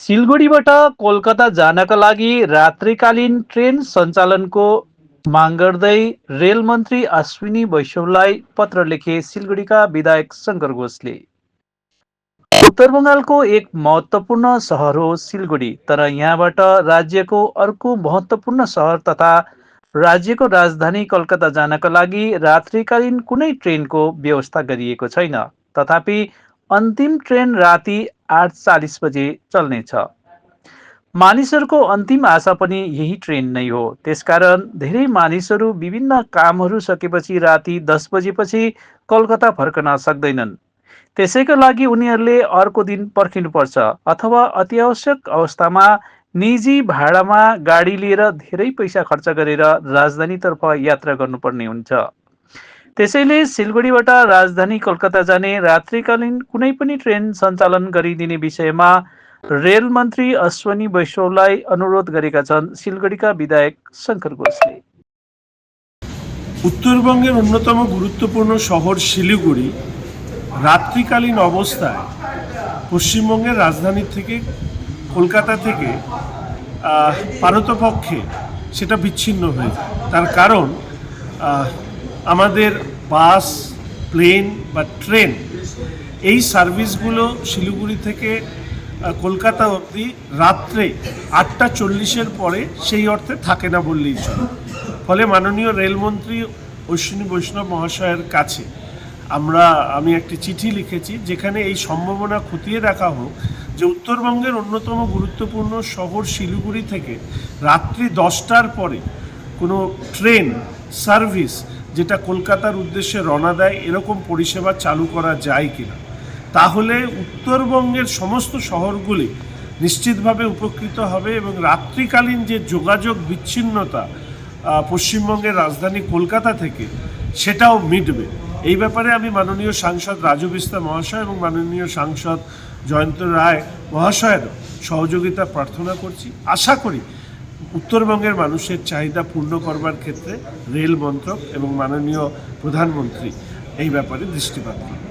सिलगढीबाट कोलकाता जानका लागि रात्रिकालीन ट्रेन सञ्चालनको माग गर्दै रेल मन्त्री अश्विनी वैष्णवलाई पत्र लेखे सिलगढीका विधायक शङ्कर घोषले। उत्तर बङ्गालको एक महत्त्वपूर्ण सहर हो सिलगढी, तर यहाँबाट राज्यको अर्को महत्त्वपूर्ण सहर तथा राज्यको राजधानी कलकत्ता जानका लागि रात्रिकालीन कुनै ट्रेनको व्यवस्था गरिएको छैन। तथापि अन्तिम ट्रेन राति 8:40 बजे चल्नेछ। मानिसहरूको अन्तिम आशा पनि यही ट्रेन नै हो। त्यसकारण धेरै मानिसहरू विभिन्न कामहरू सकेपछि राति 10 बजेपछि कलकत्ता फर्कन सक्दैनन्। त्यसैका लागि उनीहरूले अर्को दिन पर्खिनुपर्छ अथवा अत्यावश्यक अवस्थामा निजी भाडामा गाडी लिएर धेरै पैसा खर्च गरेर राजधानीतर्फ यात्रा गर्नुपर्ने हुन्छ। त्यसैले सिलगढीबाट राजधानी कलकत्ता जाने रात्रिकालीन कुनै पनि ट्रेन सञ्चालन गरिदिने विषयमा रेल मन्त्री अश्विनी वैष्णवलाई अनुरोध गरेका छन् सिलगढीका विधायक शङ्कर घोषले। উত্তরবঙ্গের অন্যতম গুরুত্বপূর্ণ শহর শিলিগুড়ি রাত্রিকালীন অবস্থায় পশ্চিমবঙ্গের রাজধানী থেকে কলকাতা থেকে পারতপক্ষে সেটা বিচ্ছিন্ন হয়ে যায়। তার কারণ আমাদের বাস, প্লেন বা ট্রেন এই সার্ভিসগুলো শিলিগুড়ি থেকে কলকাতা অবধি রাত্রে 8:40-এর পরে সেই অর্থে থাকে না বললেই চলে। ফলে মাননীয় রেলমন্ত্রী অশ্বিনী বৈষ্ণব মহাশয়ের কাছে আমি একটি চিঠি লিখেছি, যেখানে এই সম্ভাবনা খতিয়ে দেখা হোক যে উত্তরবঙ্গের অন্যতম গুরুত্বপূর্ণ শহর শিলিগুড়ি থেকে রাত্রি 10টার পরে কোনো ট্রেন সার্ভিস যেটা কলকাতার উদ্দেশ্যে রওনা দেয় এরকম পরিষেবা চালু করা যায় কিনা। তাহলে উত্তরবঙ্গের সমস্ত শহরগুলি নিশ্চিতভাবে উপকৃত হবে এবং রাত্রিকালীন যে যোগাযোগ বিচ্ছিন্নতা পশ্চিমবঙ্গের রাজধানী কলকাতা থেকে সেটাও মিটবে। এই ব্যাপারে আমি মাননীয় সাংসদ রাজু বিস্তা মহাশয় এবং মাননীয় সাংসদ জয়ন্ত রায় মহাশয়ের সহযোগিতা প্রার্থনা করছি। আশা করি উত্তরবঙ্গের মানুষের চাহিদা পূর্ণ করবার ক্ষেত্রে রেল মন্ত্রক এবং মাননীয় প্রধানমন্ত্রী এই ব্যাপারে দৃষ্টিপাত করবেন।